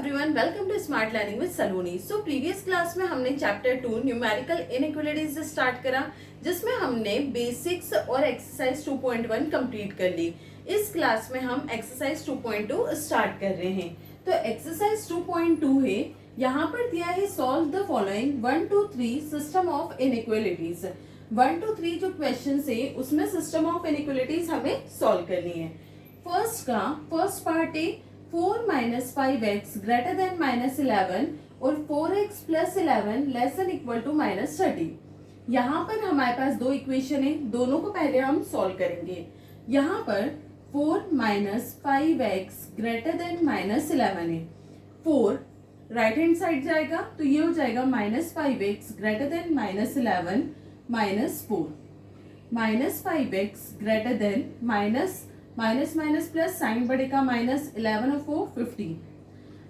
Everyone, welcome to smart learning with Saloni. So previous class में हमने chapter 2 numerical inequalities से start करा, जिसमें हमने बेसिक्स और एक्सरसाइज 2.1 कंप्लीट कर ली। इस क्लास में हम एक्सरसाइज 2.2 स्टार्ट कर रहे हैं। तो एक्सरसाइज 2.2 है, यहाँ पर दिया है solve the following 1 to 3 system of inequalities. 1 to 3 जो क्वेश्चन है उसमें सिस्टम ऑफ इनइक्वालिटीज हमें सॉल्व करनी है। फर्स्ट पार्ट है 4 minus 5x greater than minus 11 और 4x plus 11 less than equal to minus 30। यहाँ पर हमारे पास दो इक्वेशन है, दोनों को पहले हम सॉल्व करेंगे। यहाँ पर 4 minus 5x greater than minus 11 है। 4 राइट हैंड साइड जाएगा तो ये हो जाएगा minus 5x greater than minus 11 minus 4 minus 5x greater than minus minus plus sign बढ़ेगा -11 और 4 15।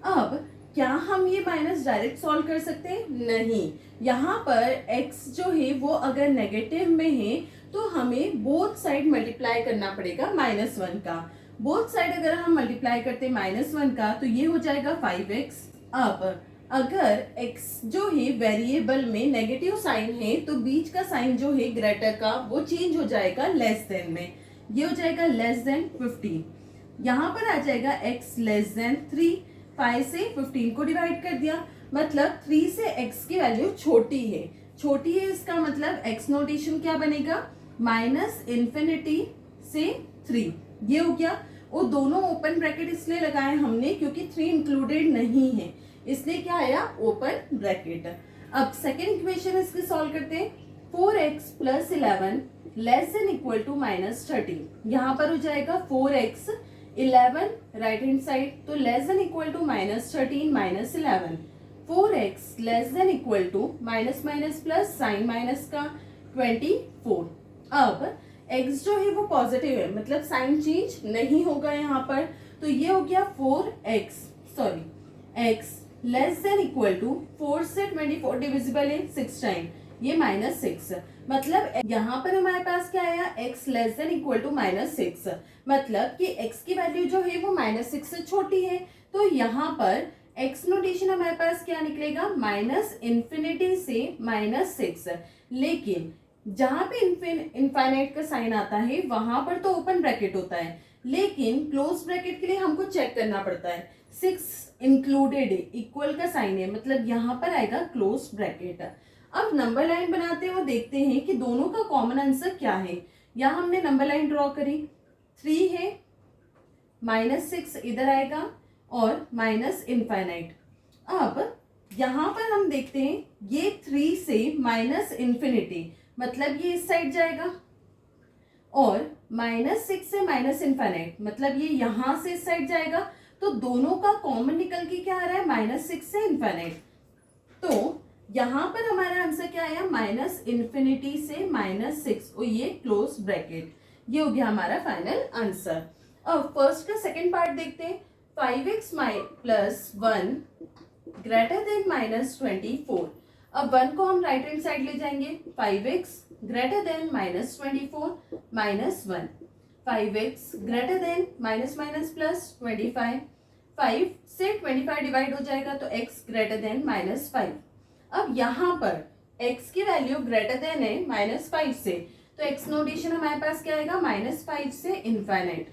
अब क्या हम ये माइनस डायरेक्ट सॉल्व कर सकते हैं? नहीं। यहाँ पर x जो है वो अगर नेगेटिव में है तो हमें बोथ साइड मल्टीप्लाई करना पड़ेगा -1 का। बोथ साइड अगर हम मल्टीप्लाई करते हैं -1 का तो ये हो जाएगा 5x। अब अगर x जो है वेरिएबल में नेगेटिव साइन है तो बीच का साइन जो है ग्रेटर का वो चेंज हो जाएगा लेस देन में, ये हो जाएगा लेस देन 15। यहाँ पर आ जाएगा x लेस देन 3। 5 से 15 को डिवाइड कर दिया, मतलब 3 से x की वैल्यू छोटी है। इसका मतलब x नोटेशन क्या बनेगा? -इंफिनिटी से 3, ये हो गया। और दोनों ओपन ब्रैकेट इसलिए लगाए हमने क्योंकि 3 इंक्लूडेड नहीं है, इसलिए क्या आया? Open bracket. अब सेकेंड इक्वेशन इसकी सॉल्व करते हैं। 4x plus 11 less than equal to -30। यहाँ पर हो जाएगा 4x 11 राइट हैंड साइड तो less than equal to -13 -11। 4x less than equal to minus minus plus sign minus का 24। अब x जो है वो पॉजिटिव है, मतलब साइन चेंज नहीं होगा यहाँ पर, तो ये हो गया x less than equal to 4 से 24 डिविजिबल है 6 टाइम, ये -6। मतलब यहाँ पर हमारे पास क्या आया? x less than equal to -6, मतलब कि x की वैल्यू जो है वो -6 से छोटी है। तो यहाँ पर x नोटेशन हमारे पास क्या निकलेगा? -इंफिनिटी से -6। लेकिन जहाँ पे इनफाइनाइट का साइन आता है वहां पर तो ओपन ब्रैकेट होता है, लेकिन क्लोज ब्रैकेट के लिए हमको चेक करना पड़ता है। 6 इंक्लूडेड है, इक्वल का साइन है, मतलब यहाँ पर आएगा क्लोज ब्रैकेट। अब नंबर लाइन बनाते हैं और देखते हैं कि दोनों का कॉमन आंसर क्या है। यहाँ हमने नंबर लाइन ड्रॉ करी, 3 है, -6 इधर आएगा और -इंफाइनाइट। अब यहाँ पर हम देखते हैं ये 3 से -इंफिनिटी, मतलब ये इस साइड जाएगा, और -6 से -इंफाइनाइट, मतलब ये यहाँ से इस साइड जाएगा। तो दोनों का कॉमन निकल के क्या आ रहा है? -6 से इंफाइनाइट। तो यहाँ पर हमारा आंसर क्या आया? -इंफिनिटी से -6 और ये क्लोज ब्रैकेट, ये हो गया हमारा फाइनल आंसर। अब फर्स्ट का सेकंड पार्ट देखते हैं। 5x plus 1 greater than -24। अब 1 को हम राइट हैंड साइड ले जाएंगे। 5x greater than -24 -1। 5x greater than minus plus 5 से 25 डिवाइड हो जाएगा तो x ग्रेटर देन -5। अब यहाँ पर x की वैल्यू ग्रेटर देन है -5 से, तो x नोटेशन हमारे पास क्या आएगा? -5 से इंफाइनाइट,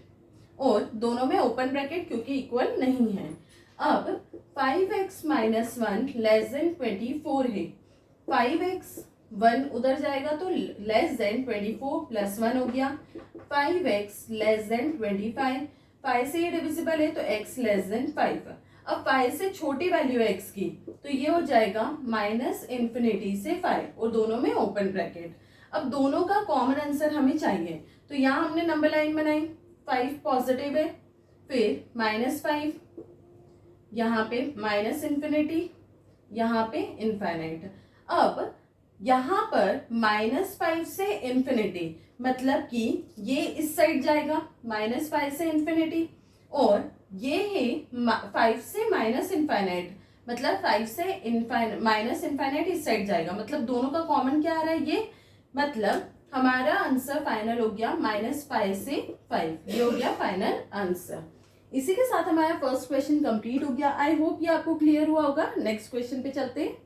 और दोनों में ओपन ब्रैकेट क्योंकि इक्वल नहीं है। अब 5x - 1 लेस देन 24 है। 5x 1 उधर जाएगा तो लेस देन 24 प्लस 1 हो गया। 5x लेस देन 25, 5 से ये डिविजिबल है तो x लेस देन 5। अब 5 से छोटी वैल्यू है x की, तो ये हो जाएगा -इंफिनिटी से 5, और दोनों में ओपन ब्रैकेट। अब दोनों का कॉमन आंसर हमें चाहिए, तो यहाँ हमने नंबर लाइन बनाई। 5 पॉजिटिव है, फिर -5, यहाँ पे -इंफिनिटी, यहाँ पे इंफाइनाइट। अब यहाँ पर -5 से इंफिनिटी, मतलब कि ये इस साइड जाएगा -5 से इंफिनिटी, और ये है 5 से -इंफाइनाइट, मतलब 5 से -इंफाइनाइट इस साइड जाएगा, मतलब दोनों का कॉमन क्या आ रहा है? ये, मतलब हमारा आंसर फाइनल हो गया -5 से 5, ये हो गया फाइनल आंसर। इसी के साथ हमारा फर्स्ट क्वेश्चन कंप्लीट हो गया। आई होप ये आपको क्लियर हुआ होगा। नेक्स्ट क्वेश्चन पे चलते हैं।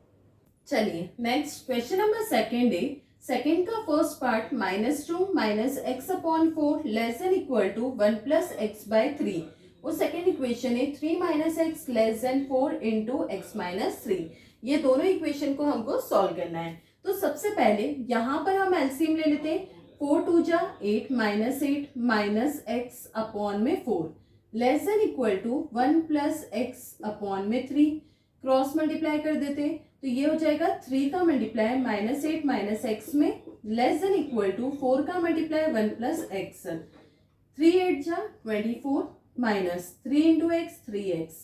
चलिए नेक्स्ट क्वेश्चन नंबर सेकेंड है। सेकेंड का first part -2 minus x upon 4 less than equal to 1 plus x by 3। और सेकेंड इक्वेशन है 3 minus x less than 4 into x minus 3। ये दोनों इक्वेशन को हमको सॉल्व करना है। तो सबसे पहले यहाँ पर हम एलसीएम ले लेते हैं। 4 2 जा 8 माइनस एक्स अपॉन में 4 less than equal to 1 plus x upon में 3। क्रॉस मल्टीप्लाई कर देते हैं तो ये हो जाएगा 3 का मल्टीप्लाई -8 माइनस एक्स में लेस देन इक्वल टू 4 का मल्टीप्लाई 1 प्लस एक्स। 3 8 जा 24 minus 3 into x 3x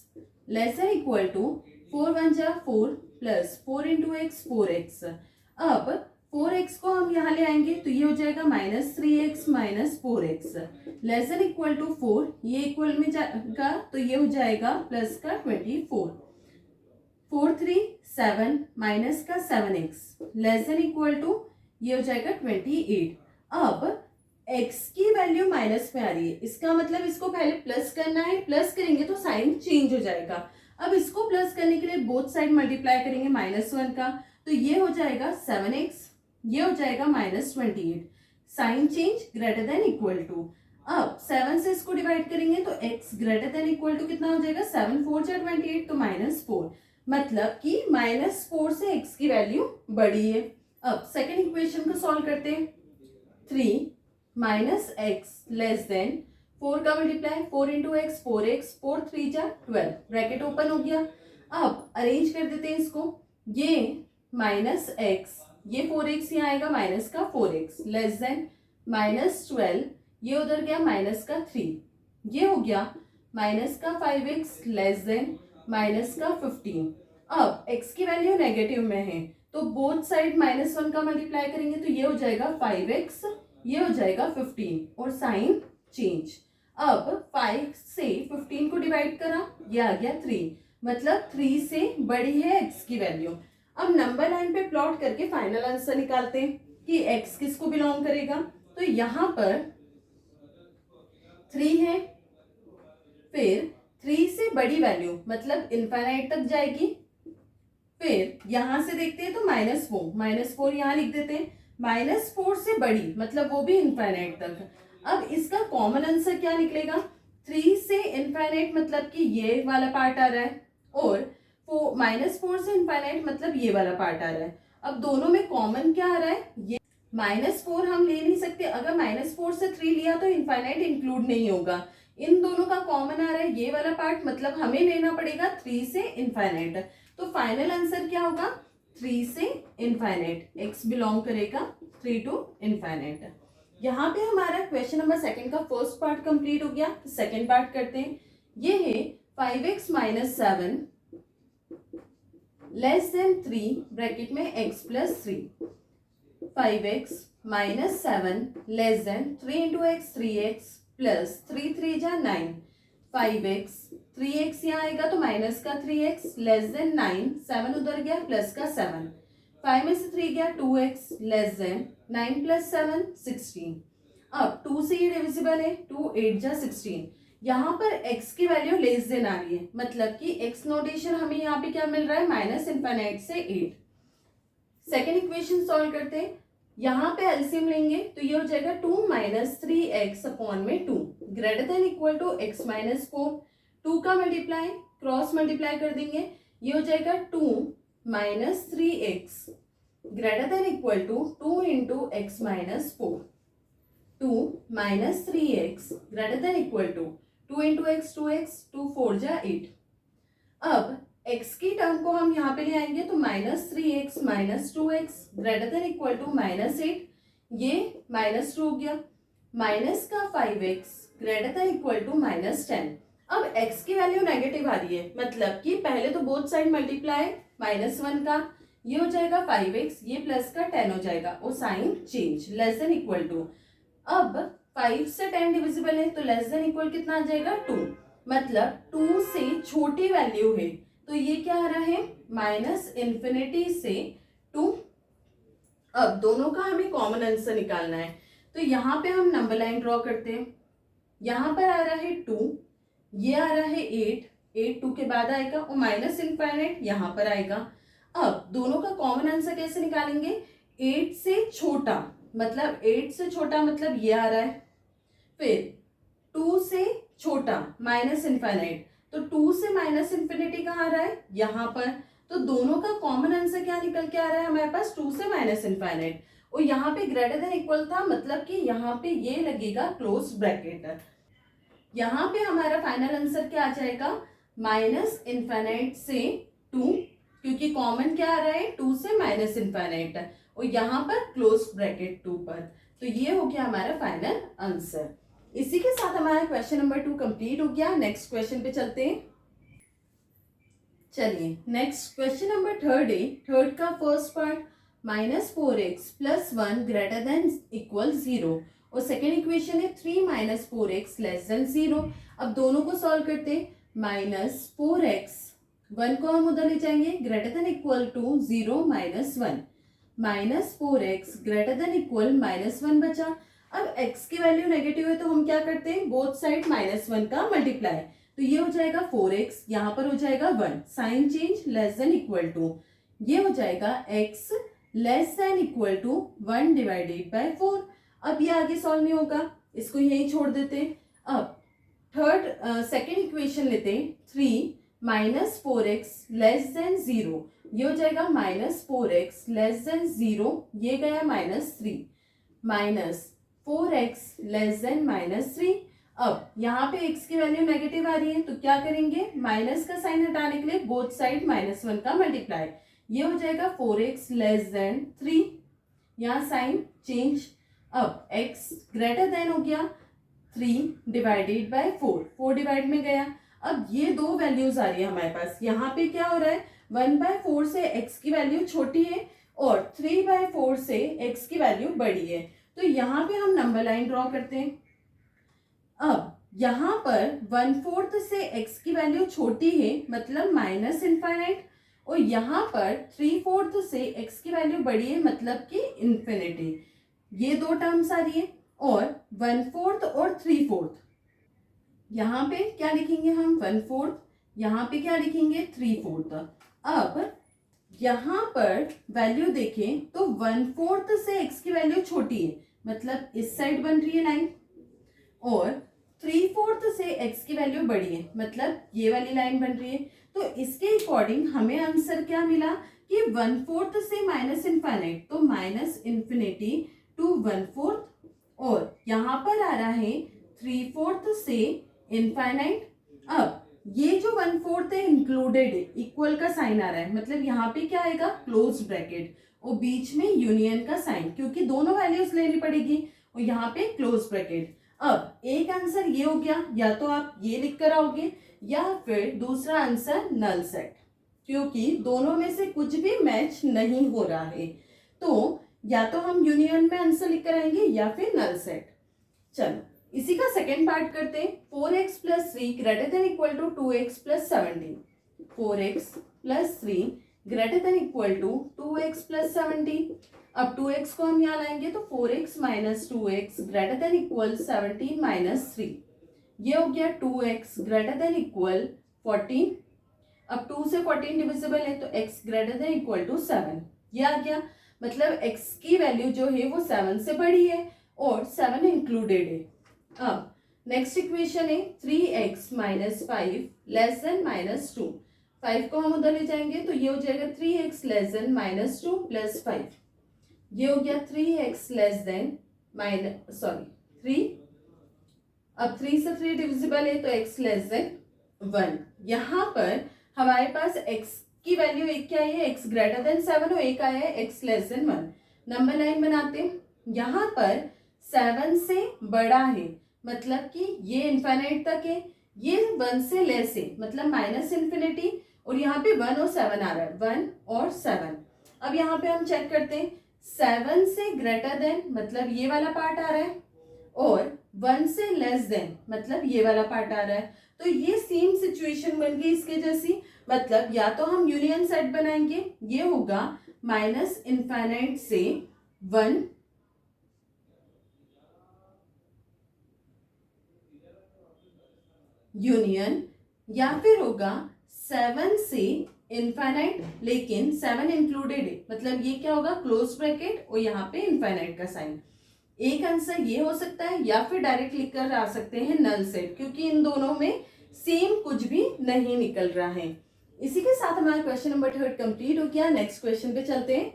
less than equal to 4 1 जा 4 प्लस 4 इंटू एक्स 4x। अब 4x को हम यहाँ ले आएंगे तो ये हो जाएगा -3x minus 4x less than equal to 4। ये इक्वल में जाएगा तो ये हो जाएगा प्लस का 24। 4 3 7 माइनस का 7x less than equal to ये हो जाएगा 28। अब x की वैल्यू माइनस में आ रही है, इसका मतलब इसको पहले प्लस करना है। प्लस करेंगे तो साइन चेंज हो जाएगा। अब इसको प्लस करने के लिए बोथ साइड मल्टीप्लाई करेंगे -1 का तो ये हो जाएगा 7x, ये हो जाएगा -28। Sign change greater than equal to. अब 7 से इसको डिवाइड करेंगे तो x greater than equal to कितना हो जाएगा 7 4 जा 28 तो -4। मतलब कि -4 से x की वैल्यू बड़ी है। अब सेकेंड इक्वेशन को सॉल्व करते हैं। 3 माइनस एक्स लेस देन 4 का मल्टीप्लाई 4 इंटू एक्स 4x 4 3 जा 12 ब्रैकेट ओपन हो गया। अब अरेंज कर देते हैं इसको। ये -x ये 4x यहाँ आएगा माइनस का 4x लेस देन -12 ये उधर गया माइनस का 3 ये हो गया माइनस का 5x लेस देन माइनस का 15। अब x की वैल्यू नेगेटिव में है तो बोथ साइड -1 का मल्टीप्लाई करेंगे तो ये हो जाएगा 5x ये हो जाएगा 15 और साइन चेंज। अब 5 से 15 को डिवाइड करा ये आ गया 3, मतलब 3 से बड़ी है x की वैल्यू। अब नंबर लाइन पे प्लॉट करके फाइनल आंसर निकालते हैं कि x किसको बिलोंग करेगा। तो यहाँ पर 3 है, फिर 3 से बड़ी वैल्यू मतलब इनफाइनाइट तक जाएगी। फिर यहां से देखते हैं तो -4 यहाँ लिख देते हैं। -4 से बड़ी मतलब वो भी इनफाइनाइट तक। अब इसका कॉमन आंसर क्या निकलेगा। 3 से इनफाइनाइट मतलब कि ये वाला पार्ट आ रहा है और -4 से इनफाइनाइट मतलब ये वाला पार्ट आ रहा है। अब दोनों में कॉमन क्या आ रहा है, ये -4 हम ले नहीं सकते। अगर -4 से 3 लिया तो इनफाइनाइट इंक्लूड नहीं होगा। इन दोनों का कॉमन आ रहा है ये वाला पार्ट, मतलब हमें लेना पड़ेगा 3 से इनफाइनाइट। तो फाइनल आंसर क्या होगा 3 से इनफाइनाइट। x बिलोंग करेगा 3 टू इनफाइनाइट। यहाँ पे हमारा क्वेश्चन नंबर सेकंड का फर्स्ट पार्ट कंप्लीट हो गया। सेकंड पार्ट करते हैं। ये है 5x minus 7 less then 3 bracket में x plus 3। 5x minus 7 less then 3 into x 3x plus 3 3 जा 9। 5x 3x यहाँ आएगा तो माइनस का 3x लेस देन 9 7 उधर गया प्लस का 7। 5 में से 3 गया 2x लेस देन 9 प्लस 7 16। अब 2 से ये डिविजिबल है 2 8 जा 16। यहाँ पर x की वैल्यू लेस देन आ रही है, मतलब कि x नोटेशन हमें यहाँ पे क्या मिल रहा है -इनफाइनाइट से 8। सेकेंड इक्वेशन सॉल्व करते हैं। यहाँ पे एलसीएम लेंगे तो ये हो जाएगा 2 माइनस 3x अपॉन में 2 greater than equal to x minus 4। 2 का मल्टीप्लाई क्रॉस मल्टीप्लाई कर देंगे ये हो जाएगा 2 minus 3x greater than equal to 2 into x minus 4। 2 minus 3x greater than equal to 2 into x 2x 2 4 जा 8। अब x की टर्म को हम यहाँ पे ले आएंगे तो -3x minus 2x greater than equal to -8 ये -2 हो गया। माइनस का 5x greater than equal to -10। अब x की वैल्यू नेगेटिव आ रही है, मतलब कि पहले तो बोथ साइड मल्टीप्लाई -1 का ये हो जाएगा 5x ये प्लस का 10 हो जाएगा और sign change less than equal to. अब 5 से 10 डिविजिबल है तो लेस देन इक्वल कितना आ जाएगा 2, मतलब 2 से छोटी वैल्यू है तो ये क्या आ रहा है -इन्फिनिटी से 2। अब दोनों का हमें कॉमन आंसर निकालना है तो यहाँ पे हम नंबर लाइन ड्रॉ करते हैं। यहाँ पर आ रहा है 2, ये आ रहा है 8 2 के बाद आएगा और माइनस इनफाइनाइट यहाँ पर आएगा। अब दोनों का कॉमन आंसर कैसे निकालेंगे? 8 से छोटा, मतलब 8 से छोटा मतलब ये आ रहा है, फिर 2 से छोटा माइनस इनफाइनाइट, तो 2 से माइनस इन्फिनिटी कहाँ आ रहा है? यहाँ पर। तो दोनों का कॉमन आंसर क्या निकल के आ रहा है हमारे पास? 2 से माइनस इनफाइनाइट, और यहाँ पे ग्रेटर देन इक्वल था, मतलब कि यहाँ पे ये लगेगा क्लोज ब्रैकेट। यहाँ पे हमारा फाइनल आंसर क्या आ जाएगा? माइनस इनफाइनाइट से 2, क्योंकि कॉमन क्या आ रहा है? 2 से माइनस इनफाइनाइट, और यहाँ पर क्लोज ब्रैकेट 2 पर। तो ये हो गया हमारा फाइनल आंसर। इसी के साथ हमारा क्वेश्चन नंबर 2 कंप्लीट हो गया। नेक्स्ट क्वेश्चन पे चलते हैं। चलिए नेक्स्ट क्वेश्चन नंबर 3 है। थर्ड का first part -4x + 1 greater than equal 0, और सेकेंड इक्वेशन है 3 - 4x लेस देन 0। अब दोनों को सॉल्व करते हैं। -4x, 1 को हम उधर ले जाएंगे, greater than equal to 0 - 1, -4x greater than equal -1 बचा। अब x की वैल्यू नेगेटिव है तो हम क्या करते हैं? बोथ साइड -1 का मल्टीप्लाई, तो ये हो जाएगा 4x, यहाँ पर हो जाएगा 1, sign change, less than equal to, ये हो जाएगा x less than equal to 1 divided by 4। अब ये आगे सॉल्व नहीं होगा, इसको यही छोड़ देते। अब सेकेंड इक्वेशन लेते हैं, 3 - 4x लेस देन 0, ये हो जाएगा -4x लेस देन 0, ये गया -3, -4x लेस देन -3। अब यहाँ पे x की वैल्यू नेगेटिव आ रही है तो क्या करेंगे? माइनस का साइन हटाने के लिए बोथ साइड -1 का मल्टीप्लाई, ये हो जाएगा 4x लेस देन 3, यहाँ साइन चेंज। अब x ग्रेटर देन हो गया 3 डिवाइडेड बाय 4, 4 डिवाइड में गया। अब ये दो वैल्यूज आ रही है हमारे पास। यहाँ पे क्या हो रहा है? 1/4 से x की वैल्यू छोटी है और 3/4 से x की वैल्यू बड़ी है, तो यहाँ पे हम नंबर लाइन ड्रॉ करते हैं। अब यहाँ पर 1/4 से x की वैल्यू छोटी है, मतलब माइनस इनफाइनाइट, और यहाँ पर 3/4 से x की वैल्यू बड़ी है, मतलब कि इन्फिनिटी। ये दो टर्म्स आ रही है, और 1/4 और 3/4, यहाँ पे क्या लिखेंगे हम? 1/4, यहाँ पे क्या लिखेंगे? 3/4। अब यहाँ पर वैल्यू देखें तो 1/4 से x की वैल्यू छोटी है, मतलब इस साइड बन रही है लाइन, और 3/4 से x की वैल्यू बड़ी है, मतलब ये वाली लाइन बन रही है। तो इसके अकॉर्डिंग हमें आंसर क्या मिला कि 1/4 से माइनस इनफाइनाइट, तो माइनस इन्फिनिटी टू 1/4, और यहाँ पर आ रहा है 3/4 से इनफाइनाइट। अब ये जो 1/4 है इंक्लूडेड है, इक्वल का साइन आ रहा है, मतलब यहाँ पे क्या आएगा? क्लोज ब्रैकेट, और बीच में यूनियन का साइन, क्योंकि दोनों वैल्यूज लेनी पड़ेगी, और यहाँ पे क्लोज ब्रैकेट। अब एक आंसर ये हो गया, या तो आप ये लिख कर आओगे, या फिर दूसरा आंसर नल सेट, क्योंकि दोनों में से कुछ भी मैच नहीं हो रहा है। तो या तो हम यूनियन में आंसर लिख कर आएंगे या फिर नल सेट। चलो इसी का सेकेंड पार्ट करते हैं। 4x + 3 greater than equal to 2x + 17, 4x + 3 greater than equal to 2x + 17। अब 2x को हम यहाँ लाएंगे तो 4x - 2x greater than equal 17 - 3, ये हो गया 2x ग्रेटर देन इक्वल 14। अब 2 से 14 डिविजिबल है तो x greater than equal to 7, ये आ गया, मतलब x की वैल्यू जो है वो 7 से बड़ी है और 7 इंक्लूडेड है। अब नेक्स्ट इक्वेशन है 3x - 5 लेस देन -2, 5 को हम उधर ले जाएंगे तो ये हो जाएगा 3x लेस देन -2 + 5, ये हो गया 3x लेस देन 3। अब 3 से 3 डिविजिबल है तो x लेस देन 1। यहाँ पर हमारे पास x की वैल्यू एक क्या है? x ग्रेटर देन 7, और एक आया है x less then 1। Number line बनाते हैं। यहाँ पर 7 से बड़ा है, मतलब कि ये इनफाइनाइट तक है, ये 1 से लेस है, मतलब माइनस इन्फिनिटी, और यहाँ पे 1 और 7 आ रहा है, 1 और 7। अब यहाँ पे हम चेक करते हैं, 7 से ग्रेटर देन मतलब ये वाला पार्ट आ रहा है, और 1 से लेस देन मतलब ये वाला पार्ट आ रहा है। तो ये सेम सिचुएशन बन गई इसके जैसी, मतलब या तो हम यूनियन सेट बनाएंगे, ये होगा माइनस इनफाइनाइट से 1, यूनियन, या फिर होगा 7 से इनफाइनाइट, लेकिन 7 इंक्लूडेड है, मतलब ये क्या होगा, क्लोज ब्रैकेट और यहाँ पे इनफाइनाइट का साइन। एक आंसर ये हो सकता है, या फिर डायरेक्ट लिख कर आ सकते हैं नल सेट, क्योंकि इन दोनों में सेम कुछ भी नहीं निकल रहा है। इसी के साथ हमारा क्वेश्चन नंबर 3 कंप्लीट हो गया। नेक्स्ट क्वेश्चन पे चलते हैं।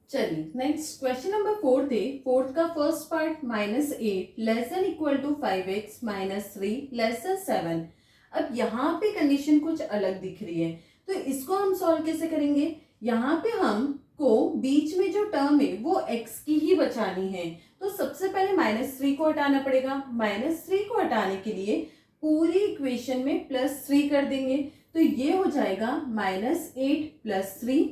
चलिए नेक्स्ट क्वेश्चन नंबर 4 है। 4 का first part -8 less than equal to 5x -3 less than 7। अब यहाँ पे कंडीशन कुछ अलग दिख रही है, तो इसको हम सॉल्व कैसे करेंगे। यहाँ पे हम को बीच में जो टर्म है वो x की ही बचानी है, तो सबसे पहले -3 को हटाना पड़ेगा। -3 को हटाने के लिए पूरी इक्वेशन में +3 कर देंगे, तो ये हो जाएगा -8 + 3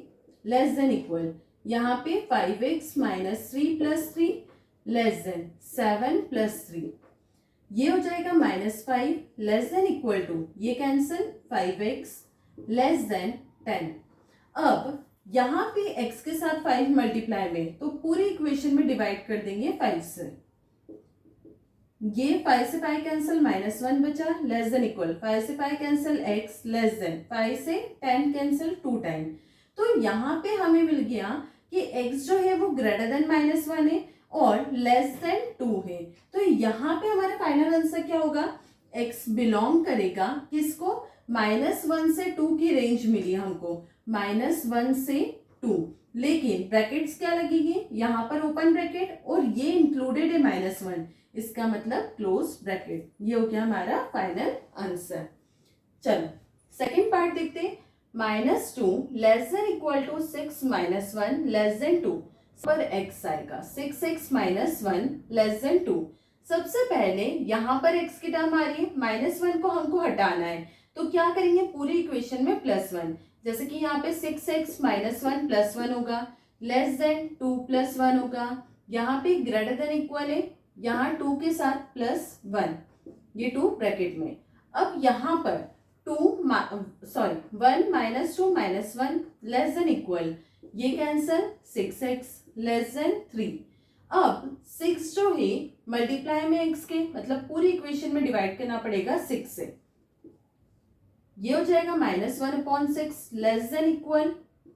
लेस देन इक्वल, यहाँ पे 5x -3 + 3 लेस देन 7 + 3, ये हो जाएगा -5 लेस देन इक्वल टू, ये कैंसिल, 5x लेस देन 10। अब यहाँ पे x के साथ 5 मल्टीप्लाई में, तो पूरी इक्वेशन में डिवाइड कर देंगे 5 से, ये 5 से 5 कैंसिल, -1 बचा लेस देन इक्वल, 5 से 5 कैंसिल, x लेस देन 5 से 10 कैंसिल 2 टाइम। तो यहाँ पे हमें मिल गया कि x जो है वो ग्रेटर देन -1 है और लेस देन 2 है, तो यहाँ पे हमारा फाइनल आंसर क्या होगा, x बिलोंग करेगा किसको, -1 से 2 की रेंज मिली हमको, -1 से 2, लेकिन ब्रैकेट्स क्या लगेगी, यहाँ पर ओपन ब्रैकेट और ये इंक्लूडेड है -1, इसका मतलब क्लोज ब्रैकेट। ये हो गया हमारा फाइनल आंसर। चलो सेकंड पार्ट देखते हैं। -2 less than equal to 6 -1 less than 2 पर x आएगा, 6x -1 लेस देन 2। सबसे पहले यहाँ पर x की टर्म आ रही है, -1 को हमको हटाना है, तो क्या करेंगे, पूरी इक्वेशन में +1, जैसे कि यहाँ पे 6x -1 +1 होगा, लेस देन 2 +1 होगा, यहाँ पे ग्रेटर देन इक्वल है, यहाँ 2 के साथ +1, ये 2 ब्रैकेट में। अब यहाँ पर 1 -2 -1 लेस देन इक्वल, ये कैंसल, 6x लेस देन 3। अब 6 जो है मल्टीप्लाई में x के, मतलब पूरी इक्वेशन में डिवाइड करना पड़ेगा 6 से, ये हो जाएगा -1/6 less than equal,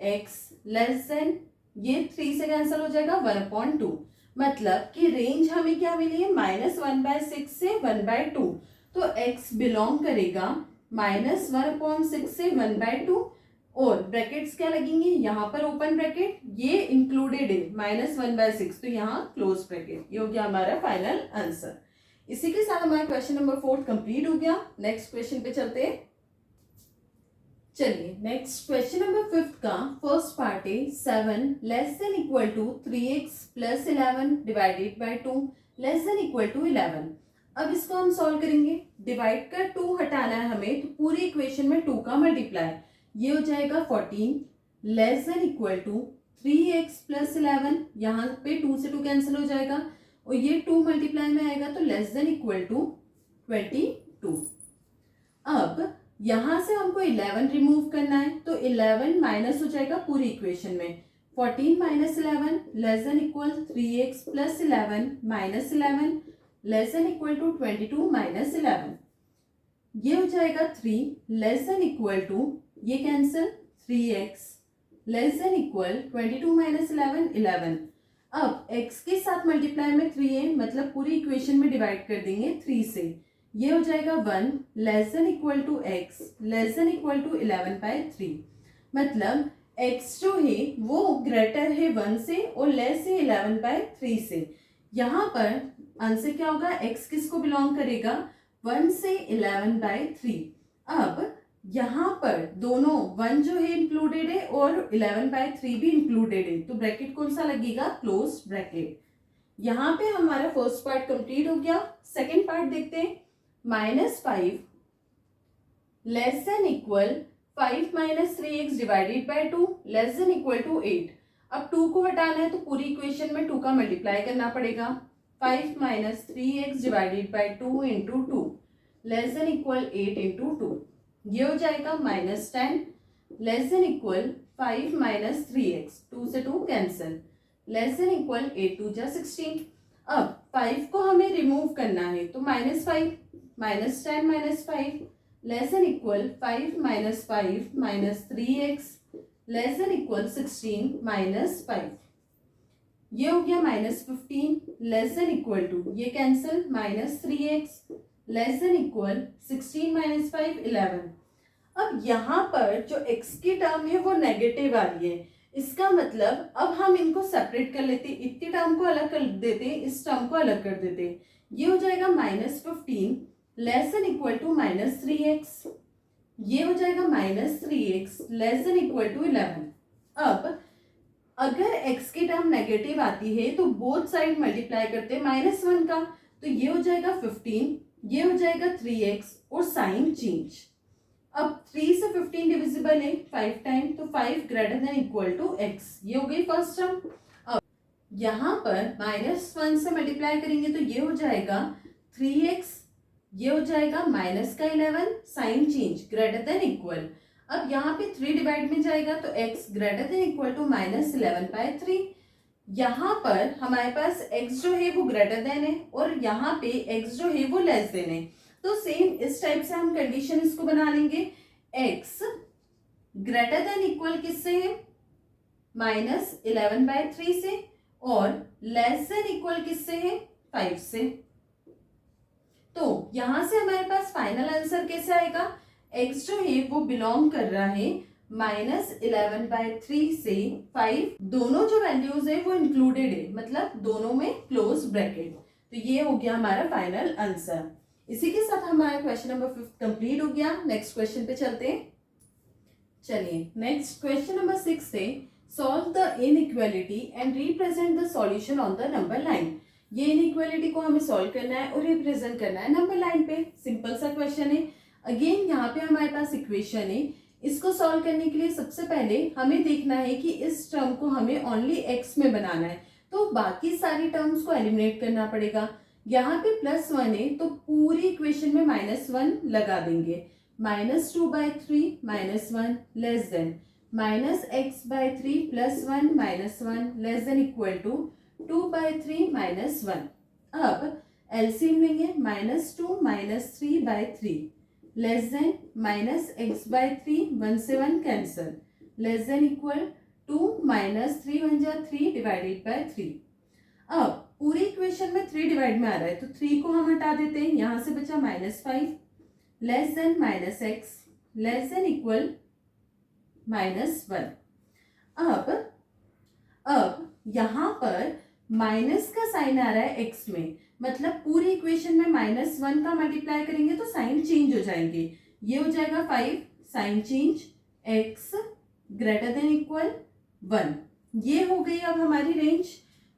x less then, ये 3 से कैंसिल हो जाएगा, 1/2, मतलब कि रेंज हमें क्या मिली है, -1/6 से 1/2, तो x बिलोंग करेगा -1/6 से 1/2, और ब्रैकेट्स क्या लगेंगे, यहाँ पर ओपन ब्रैकेट, ये इंक्लूडेड है -1/6, तो यहाँ क्लोज ब्रैकेट। ये हो गया हमारा फाइनल आंसर। इसी के साथ हमारा क्वेश्चन नंबर 4 कंप्लीट हो गया। नेक्स्ट क्वेश्चन पे चलते हैं। चलिए नेक्स्ट क्वेश्चन नंबर 5 का फर्स्ट पार्ट है 7 less than equal to 3x + 11 divided by 2 less than equal to 11। अब इसको हम सॉल्व करेंगे, डिवाइड कर 2 हटाना है हमें, तो पूरी इक्वेशन में 2 का मल्टीप्लाई, ये हो जाएगा 14 less than equal to 3x + 11, यहाँ पे 2 से 2 कैंसिल हो जाएगा और ये 2 मल्टीप्लाई में आएगा, तो लेस देन इक्वल टू 22। अब यहां से हमको 11 रिमूव करना है, तो 11 माइनस हो जाएगा पूरी इक्वेशन में, 14 - 11 less than equal 3x + 11 -11 less than equal to 22 - 11, ये हो जाएगा 3 लेस देन इक्वल टू, ये cancel, 3x less than equal 22 - 11 11। अब x के साथ मल्टीप्लाई में 3 है, मतलब पूरी इक्वेशन में डिवाइड कर देंगे 3 से, ये हो जाएगा 1 less than equal to x less than equal to 11/3, मतलब x जो है वो ग्रेटर है 1 से और लेस है 11/3 से। यहाँ पर आंसर क्या होगा, x किसको बिलोंग करेगा, 1 से 11/3। अब यहाँ पर दोनों 1 जो है इंक्लूडेड है और 11/3 भी इंक्लूडेड है, तो ब्रैकेट कौन सा लगेगा, क्लोज ब्रैकेट। यहाँ पे हमारा फर्स्ट पार्ट कंप्लीट हो गया। सेकेंड पार्ट देखते हैं। -5 less than equal 5 - 3x divided by 2 less than equal to 8। अब 2 को हटाना है, तो पूरी इक्वेशन में 2 का मल्टीप्लाई करना पड़ेगा, 5 - 3x divided by 2 into 2 less than equal 8 into 2, ये हो जाएगा -10 लेस देन इक्वल 5 - 3x, 2 से 2 कैंसिल, लेस देन इक्वल 8 × 2 = 16। अब 5 को हमें रिमूव करना है, तो -5 minus 10 minus 5 less than equal 5 minus 5 minus 3x less than equal 16 minus 5. ये हो गया -15 लेस देन इक्वल टू, ये cancel, -3x less than equal 16 minus 5 11. अब यहाँ पर जो x की टर्म है वो नेगेटिव आ रही है, इसका मतलब अब हम इनको सेपरेट कर लेते, इतनी टर्म को अलग कर देते, इस टर्म को अलग कर देते. ये हो जाएगा -15 less than equal to -3x, ये हो जाएगा -3x less than equal to 11. अब अगर x की टर्म नेगेटिव आती है तो बोथ साइड मल्टीप्लाई करते हैं -1 का, तो ये हो जाएगा 15, ये हो जाएगा 3x और साइन चेंज. अब 3 से 15 डिविजिबल है 5 टाइम, तो 5 greater than equal to x, ये हो गई फर्स्ट टर्म. अब यहाँ पर -1 से मल्टीप्लाई करेंगे तो ये हो जाएगा 3x, ये हो जाएगा -11 sign change greater than equal. अब यहाँ पे 3 डिवाइड में जाएगा तो x greater than equal to -11/3. यहाँ पर हमारे पास x जो है वो ग्रेटर देन है और यहाँ पे x जो है वो लेस देन है, तो सेम इस टाइप से हम कंडीशन इसको बना लेंगे. x ग्रेटर देन इक्वल किससे है, -11/3 से, और लेस देन इक्वल किससे है, 5 से. तो यहां से हमारे पास फाइनल आंसर कैसे आएगा, x जो है वो बिलोंग कर रहा है -11/3 से 5, दोनों जो वैल्यूज है वो इंक्लूडेड है, मतलब दोनों में क्लोज ब्रैकेट. तो ये हो गया हमारा फाइनल आंसर. इसी के साथ हमारा क्वेश्चन नंबर 5 कंप्लीट हो गया. नेक्स्ट क्वेश्चन पे चलते हैं. चलिए नेक्स्ट क्वेश्चन नंबर 6 है, solve the inequality and represent the solution on the number line. ये इनइक्वालिटी को हमें सॉल्व करना है और रिप्रेजेंट करना है नंबर लाइन पे. सिंपल सा क्वेश्चन है. अगेन यहाँ पे हमारे पास इक्वेशन है, इसको सॉल्व करने के लिए सबसे पहले हमें देखना है कि इस टर्म को हमें ओनली x में बनाना है, तो बाकी सारी टर्म्स को एलिमिनेट करना पड़ेगा. यहाँ पे +1 है तो पूरी इक्वेशन में -1 लगा देंगे. -2/3 -1 less than -x/3 +1 -1 less than equal to 2/3 -1. अब एलसीएम लेंगे, -2 -3/3 लेस देन -x/3 1 से 1 कैंसल लेस देन इक्वल 2 -3 1 जा 3 डिवाइडेड बाय 3. अब पूरी इक्वेशन में 3 डिवाइड में आ रहा है तो 3 को हम हटा देते हैं, यहां से बचा -5 less then -x less than equal -1. अब यहां पर माइनस का साइन आ रहा है x में, मतलब पूरी इक्वेशन में -1 का मल्टीप्लाई करेंगे तो साइन चेंज हो जाएंगे. ये हो जाएगा 5 sign change x greater than equal 1. ये हो गई अब हमारी रेंज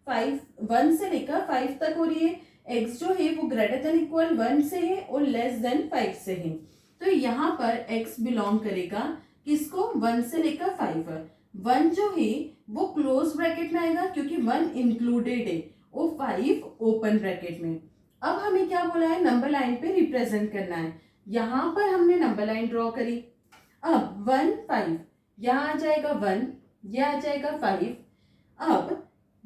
1 से लेकर 5 तक हो रही है. x जो है वो ग्रेटर देन इक्वल 1 से है और लेस देन 5 से है, तो यहाँ पर x बिलोंग करेगा किसको, 1 से लेकर 5. 1 जो है वो क्लोज ब्रैकेट में आएगा क्योंकि 1 इंक्लूडेड है और 5 ओपन ब्रैकेट में. अब हमें क्या बोला है, नंबर लाइन पे रिप्रेजेंट करना है. यहाँ पर हमने नंबर लाइन ड्रॉ करी. अब 1 5 यहाँ आ जाएगा 1, यह आ जाएगा 5. अब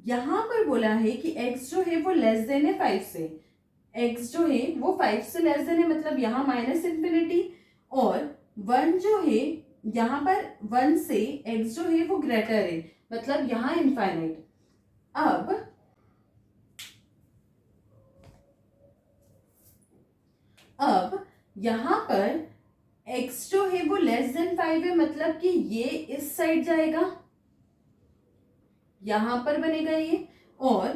यहाँ पर बोला है कि x जो है वो लेस देन है 5 से, x जो है वो 5 से लेस देन है, मतलब यहाँ -∞, और 1 जो है यहाँ पर 1 से x जो है वो ग्रेटर है, मतलब यहाँ इनफाइनाइट. अब यहाँ पर x जो है वो लेस देन 5 है, मतलब कि ये इस साइड जाएगा, यहां पर बनेगा ये, और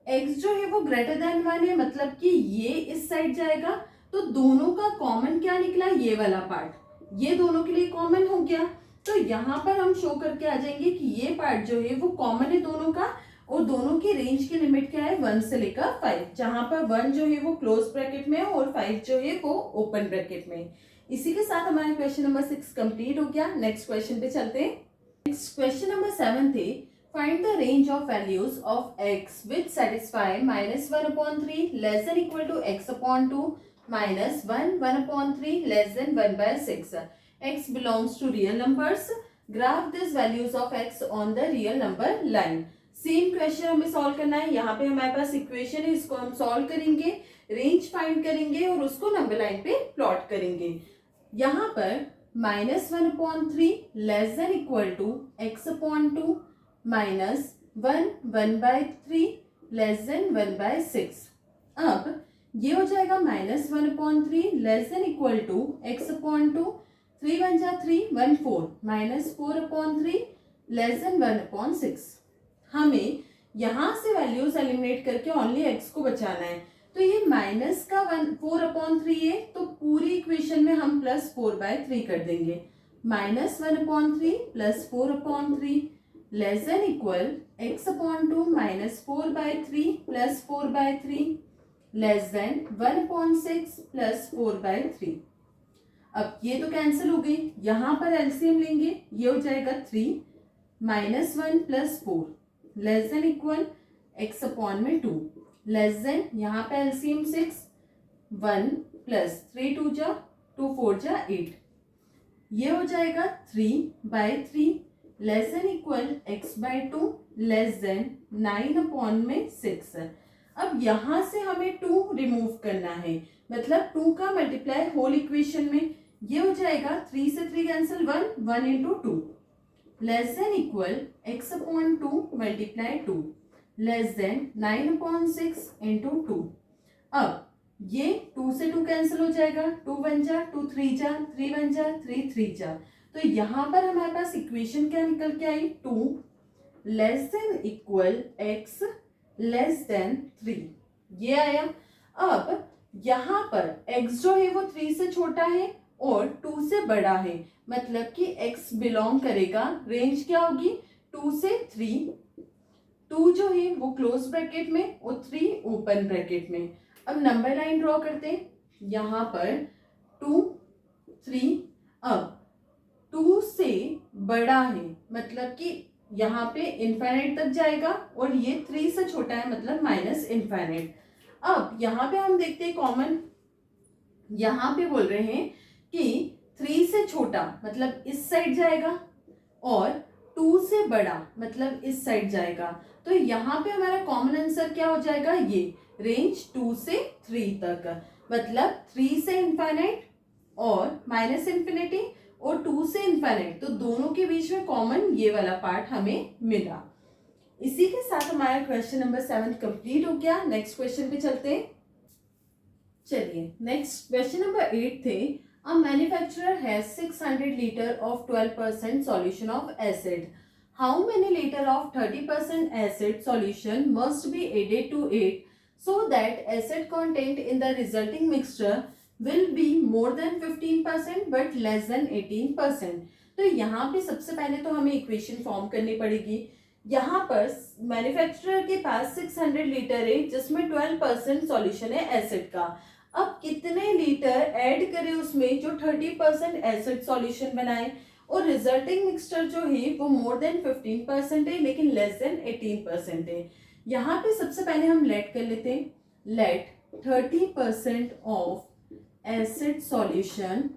x जो है वो ग्रेटर देन 1 है, मतलब कि ये इस साइड जाएगा. तो दोनों का कॉमन क्या निकला, ये वाला पार्ट, ये दोनों के लिए कॉमन हो गया. तो यहाँ पर हम शो करके आ जाएंगे कि ये पार्ट जो है वो कॉमन है दोनों का, और दोनों की रेंज की लिमिट क्या है, 1 से लेकर 5, जहां पर 1 जो है वो क्लोज ब्रैकेट में है और 5 जो है वो ओपन ब्रैकेट में. इसी के साथ हमारा क्वेश्चन नंबर 6 कंप्लीट हो गया. नेक्स्ट क्वेश्चन पे चलते हैं. नेक्स्ट क्वेश्चन नंबर 7 थे, find the range of values of x which satisfy -1/3 less than equal to x/2 -1 1/3 less than 1/6. x belongs to real numbers. Graph these values of x on the real number line. Same question हमें solve करना है. यहाँ पे हमारे पास equation है, इसको हम solve करेंगे. रेंज फाइंड करेंगे और उसको नंबर लाइन पे प्लॉट करेंगे। यहाँ पर -1/3 less than equal to x/2 -1/3 less than 1/6। अब ये हो जाएगा -1/3 less than equal to x/2, 3 1 जा 3 1 4 -4/3 लेस देन 1/6। हमें यहाँ से वैल्यूज एलिमिनेट करके ओनली x को बचाना है। तो ये माइनस का 4/3 है, तो पूरी इक्वेशन में हम +4/3 कर देंगे। -1/3 +4/3 less than equal x/2 -4/3 +4/3 less than 1/6 +4/3। अब ये तो कैंसिल हो गई, यहाँ पर एलसीएम लेंगे, ये हो जाएगा 3 -1 +4 less than equal x/2 less than, यहाँ पे एलसीएम 6 1 + 3 2 जा 2 4 जा 8, ये हो जाएगा 3/3 less than equal x/2 less than 9/6। अब यहाँ से हमें 2 रिमूव करना है, मतलब 2 का मल्टीप्लाई होल इक्वेशन में, ये हो जाएगा 3 से 3 cancel 1 1 × 2 less than equal x/2 multiply 2 less then 9/6 × 2। अब ये 2 से 2 कैंसिल हो जाएगा, 2 1 जा 2 3 जा 3 1 जा 3 3 जा। तो यहाँ पर हमारे पास इक्वेशन क्या निकल के आई, 2 less than equal x less then 3, ये आया। अब यहाँ पर x जो है वो 3 से छोटा है और 2 से बड़ा है, मतलब कि x बिलोंग करेगा, रेंज क्या होगी 2 से 3, 2 जो है वो क्लोज ब्रैकेट में और 3 ओपन ब्रैकेट में। अब नंबर लाइन ड्रॉ करते हैं, यहाँ पर 2 3, अब 2 से बड़ा है, मतलब कि यहाँ पे इनफाइनाइट तक जाएगा और ये 3 से छोटा है, मतलब -इनफाइनाइट। अब यहाँ पे हम देखते हैं कॉमन, यहाँ पे बोल रहे हैं कि 3 से छोटा मतलब इस साइड जाएगा और 2 से बड़ा मतलब इस साइड जाएगा। तो यहाँ पे हमारा कॉमन आंसर क्या हो जाएगा, ये रेंज 2 से 3 तक, मतलब 3 से इनफाइनाइट और -इनफिनिटी और 2 से इनफाइनाइट, तो दोनों के बीच में कॉमन ये वाला पार्ट हमें मिला। इसी के साथ हमारा क्वेश्चन नंबर 7 कंप्लीट हो गया। नेक्स्ट क्वेश्चन पे चलते हैं। चलिए नेक्स्ट क्वेश्चन नंबर 8 थे, a manufacturer has 600 liter of 12% solution of acid. How many liter of 30% acid solution must be added to it so that acid content in the resulting mixture will be more than 15% but less than 18%. तो यहाँ पे सबसे पहले तो हमें equation form करनी पड़ेगी। यहाँ पर मैन्युफैक्चरर के पास 600 लीटर है जिसमें 12% सॉल्यूशन है एसिड का। अब कितने लीटर ऐड करें उसमें जो 30% एसिड सॉल्यूशन बनाए, और रिजल्टिंग मिक्सचर जो है वो मोर देन 15% है लेकिन लेस देन 18% है। यहाँ पे सबसे पहले हम लेट कर लेते हैं, let 30% of acid solution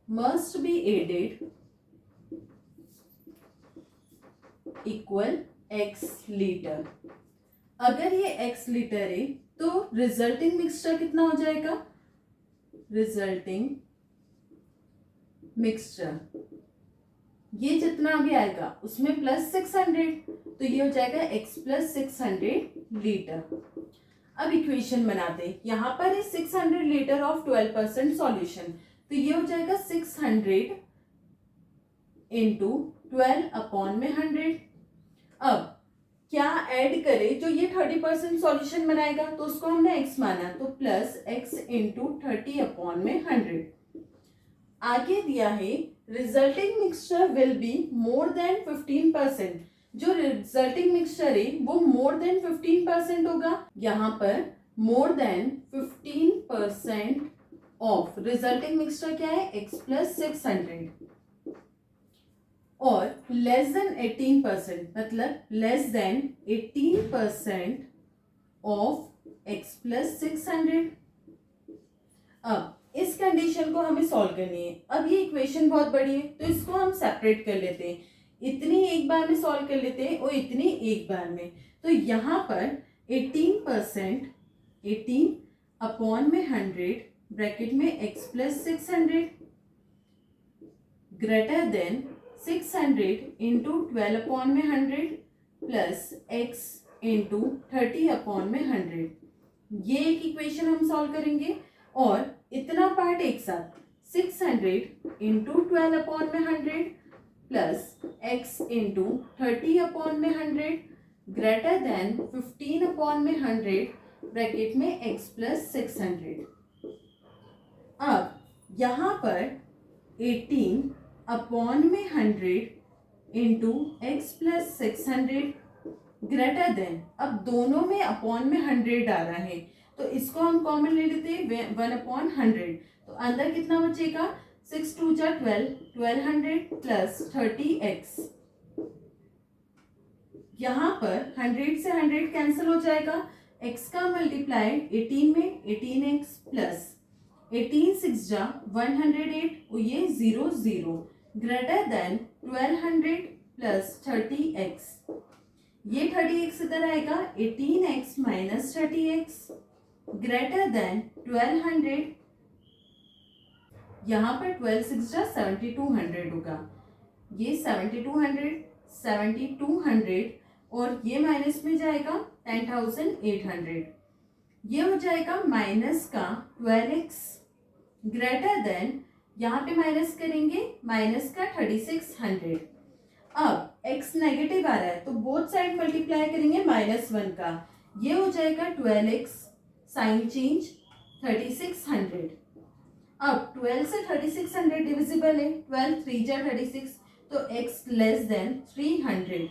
must be added equal x litre. अगर ये x लीटर है तो रिजल्टिंग मिक्सचर कितना हो जाएगा, रिजल्टिंग मिक्सचर ये जितना भी आएगा उसमें +600, तो ये हो जाएगा x + 600 लीटर। अब इक्वेशन बनाते हैं, यहाँ पर है 600 लीटर ऑफ 12% सॉल्यूशन, तो ये हो जाएगा 600 × 12/100। अब क्या ऐड करें, जो ये 30% सॉल्यूशन बनाएगा तो उसको हमने x माना, तो +x × 30/100। आगे दिया है resulting mixture will be more than 15%, जो रिजल्टिंग मिक्सचर है वो मोर देन 15% होगा। यहाँ पर more than 15% of resulting mixture क्या है, x + 600, और लेस देन 18% मतलब लेस देन 18% ऑफ x + 600। अब इस कंडीशन को हमें सॉल्व करनी है। अब ये इक्वेशन बहुत बड़ी है तो इसको हम सेपरेट कर लेते हैं, इतनी एक बार में सॉल्व कर लेते हैं और इतनी एक बार में। तो यहाँ पर 18%, 18 अपॉन में 100 ब्रैकेट में x plus 600 greater than 600 into 12 upon में 100 प्लस x इंटू 30 अपॉन में 100। ये एक इक्वेशन हम सॉल्व करेंगे और इतना पार्ट एक साथ 600 इंटू 12 अपॉन में 100 प्लस x इंटू 30 अपॉन में 100 ग्रेटर देन 15 अपॉन में 100 ब्रैकेट में x प्लस 600। अब यहाँ पर 18 अपॉन में 100 into x plus 600 greater than, अब दोनों में अपॉन में 100 आ रहा है तो इसको हम कॉमन ले लेते हैं 1 अपॉन 100। तो अंदर कितना बचेगा 6 2 जा 12, 1200 प्लस 30x। यहाँ पर 100 से 100 कैंसिल हो जाएगा, x का मल्टीप्लाई 18 में 18x प्लस 18 6 जा 108 और ये 0 0 ग्रेटर देन 1200 प्लस 30x। ये 30x इधर आएगा 18x minus 30x greater than 1200। यहाँ पर 12 6 जा 7200 होगा, ये 7200 7200 और ये माइनस में जाएगा 10800। ये हो जाएगा माइनस का 12x ग्रेटर देन, यहाँ पे माइनस करेंगे माइनस का 3600। अब x नेगेटिव आ रहा है तो बोथ साइड मल्टीप्लाई करेंगे -1 का, ये हो जाएगा 12x साइन चेंज 3600। अब 12 से 3600 डिविजिबल है, 12 3 जा 36 तो x लेस देन 300।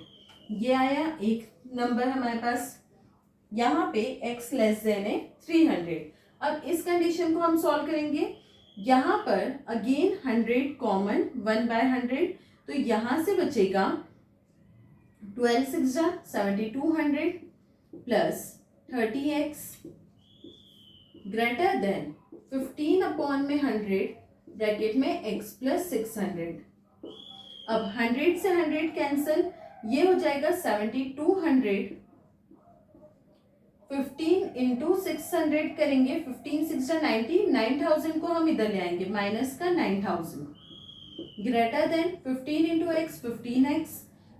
ये आया एक नंबर हमारे पास, यहाँ पे x लेस देन है 300। अब इस कंडीशन को हम सॉल्व करेंगे, यहाँ पर अगेन 100 कॉमन 1/100 तो यहाँ से बचेगा 12 6 जा 7200 plus 30x greater than 15 upon में 100 ब्रैकेट में x प्लस 600। अब 100 से 100 कैंसिल, ये हो जाएगा 7200 15 इंटू 600 करेंगे, 15 6 जा 90, 9000 को हम इधर ले आएंगे माइनस का 9000 greater than 15 into x 15x,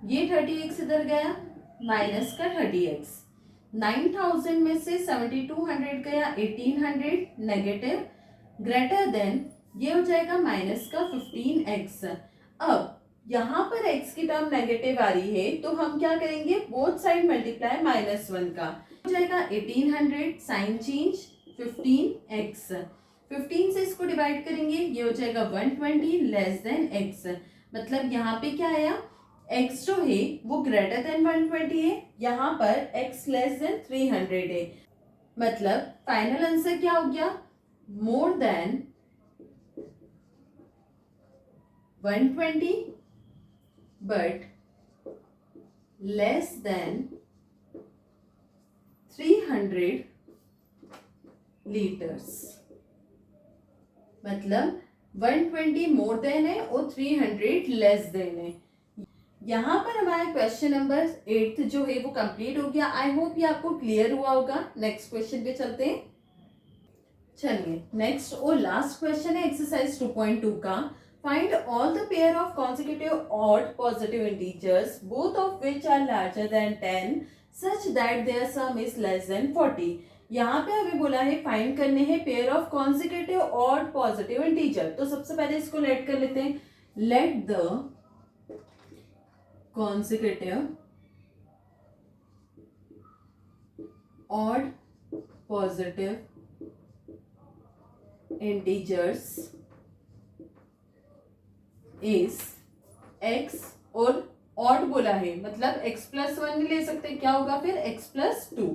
ये 30x इधर गया माइनस का 30x। 9000 में से 7200 गया 1800 नेगेटिव ग्रेटर देन, ये हो जाएगा माइनस का 15x। अब यहाँ पर x की टर्म नेगेटिव आ रही है तो हम क्या करेंगे, बोथ साइड मल्टीप्लाई -1 का, हो जाएगा 1800 साइन चेंज 15x, 15 से इसको डिवाइड करेंगे, ये हो जाएगा 120 लेस देन x। मतलब यहाँ पे क्या आया, x जो है वो ग्रेटर देन 120 है, यहाँ पर x लेस देन 300 है। मतलब फाइनल आंसर क्या हो गया, more than 120 but less than 300 litres. मतलब 120 मोर देन है और 300 लेस देन है। यहाँ पर हमारा क्वेश्चन नंबर 8 जो है वो कंप्लीट हो गया। आई होप ये आपको क्लियर हुआ होगा। नेक्स्ट क्वेश्चन पे चलते हैं। चलिए नेक्स्ट और लास्ट क्वेश्चन है एक्सरसाइज 2.2 का। Find all the pair of consecutive odd positive integers both of which are larger than 10 such that their sum is less than 40। यहाँ पे हमें बोला है फाइंड करने हैं pair of consecutive odd positive integer. तो सबसे पहले इसको लेट कर लेते हैं। Let the consecutive odd positive integers is x और odd बोला है मतलब x प्लस 1 नहीं ले सकते, क्या होगा फिर x प्लस 2।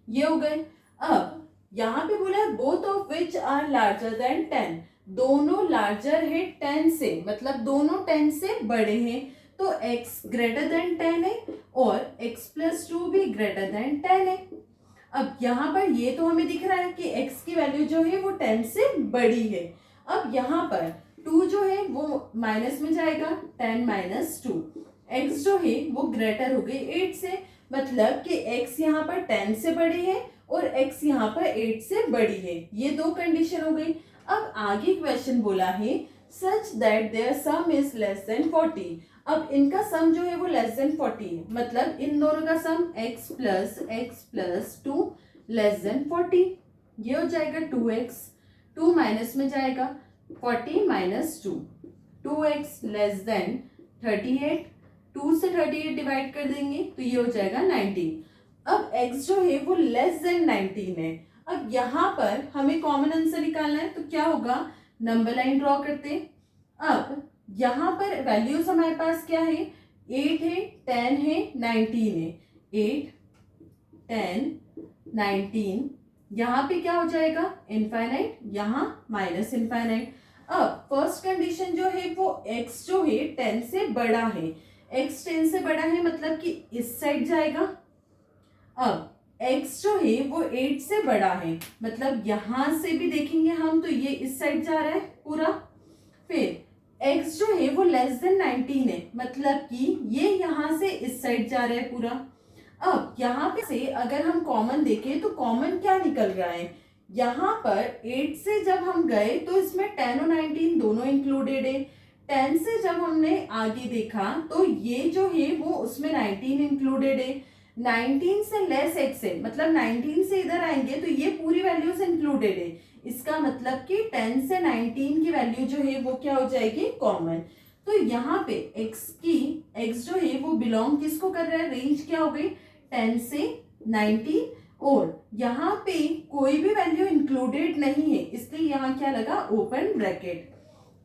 ये हो गए। अब यहाँ पे बोला है both of which are larger than 10, दोनों लार्जर है 10 से, मतलब दोनों 10 से बड़े हैं तो x ग्रेटर देन 10 है और x प्लस 2 भी ग्रेटर देन 10 है। अब यहाँ पर ये तो हमें दिख रहा है कि x की वैल्यू जो है वो 10 से बड़ी है। अब यहाँ पर 2 जो है वो माइनस में जाएगा, 10 माइनस 2, x जो है वो ग्रेटर हो गई 8 से, मतलब कि x यहाँ पर 10 से बड़ी है और x यहाँ पर 8 से बड़ी है। ये दो कंडीशन हो गई। अब आगे क्वेश्चन बोला है such that their sum is less than 40। अब इनका सम जो है वो लेस देन 40 है, मतलब इन दोनों का सम x प्लस 2 लेस देन 40। ये हो जाएगा 2x, 2 माइनस में जाएगा 40 माइनस 2, 2x लेस देन 38, 2 से 38 डिवाइड कर देंगे तो ये हो जाएगा 19। अब x जो है वो लेस देन 19 है। अब यहाँ पर हमें कॉमन आंसर निकालना है, तो क्या होगा, नंबर लाइन ड्रॉ करते। अब यहाँ पर वैल्यूज हमारे पास क्या है, 8 है, 10 है, 19 है। 8, 10, 19, यहाँ पे क्या हो जाएगा, इनफाइनाइट, यहाँ माइनस इनफाइनाइट। अब फर्स्ट कंडीशन जो है वो x जो है 10 से बड़ा है, x 10 से बड़ा है मतलब कि इस साइड जाएगा। अब x जो है वो 8 से बड़ा है, मतलब यहां से भी देखेंगे हम तो ये इस साइड जा रहा है पूरा। फिर x जो है वो लेस देन 19 है, मतलब कि ये यहां से इस साइड जा रहा है पूरा। अब यहाँ पे से अगर हम कॉमन देखें तो कॉमन क्या निकल रहा है, यहाँ पर 8 से जब हम गए तो इसमें 10 और 19 दोनों इंक्लूडेड है। 10 से जब हमने आगे देखा तो ये जो है वो उसमें 19 इंक्लूडेड है। 19 से लेस x है, मतलब 19 से इधर आएंगे तो ये पूरी वैल्यूज इंक्लूडेड है। इसका मतलब कि 10 से 19 की वैल्यू जो है वो क्या हो जाएगी, कॉमन। तो यहाँ पे x जो है वो बिलोंग किसको कर रहा है, रेंज क्या हो गई, 10 से 19, और यहाँ पे कोई भी वैल्यू इंक्लूडेड नहीं है, इसलिए यहाँ क्या लगा, ओपन ब्रैकेट।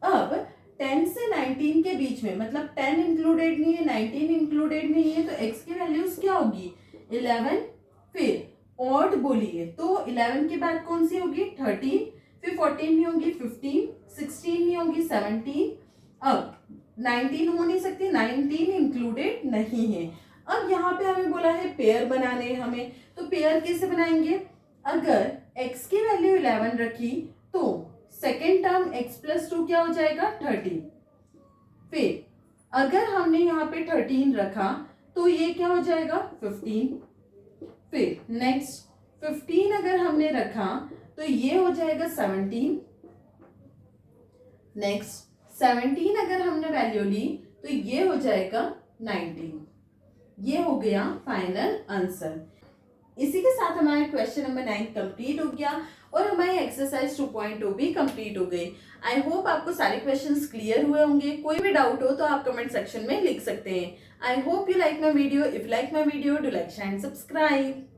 अब 10 से 19 के बीच में, मतलब 10 इंक्लूडेड नहीं है, 19 इंक्लूडेड नहीं है, तो x की वैल्यूज क्या होगी, 11। फिर ऑड बोलिए तो 11 के बाद कौन सी होगी, 13, फिर 14 नहीं होगी, 15, 16 नहीं होगी, 17। अब 19 हो नहीं सकती, 19 इंक्लूडेड नहीं है। अब यहाँ पे हमें बोला है पेयर बनाने हमें, तो पेयर कैसे बनाएंगे, अगर x की वैल्यू 11 रखी तो सेकेंड टर्म x प्लस 2 क्या हो जाएगा, 13। फिर अगर हमने यहाँ पे 13 रखा तो ये क्या हो जाएगा, 15। फिर नेक्स्ट 15 अगर हमने रखा तो ये हो जाएगा 17। नेक्स्ट 17 अगर हमने वैल्यू ली तो ये हो जाएगा 19। ये हो गया फाइनल आंसर। इसी के साथ हमारा क्वेश्चन नंबर 9 कंप्लीट हो गया और हमारी एक्सरसाइज 2.2 भी कंप्लीट हो गई। आई होप आपको सारे क्वेश्चंस क्लियर हुए होंगे। कोई भी डाउट हो तो आप कमेंट सेक्शन में लिख सकते हैं। I hope you like my video. If like my video, do like, share and subscribe.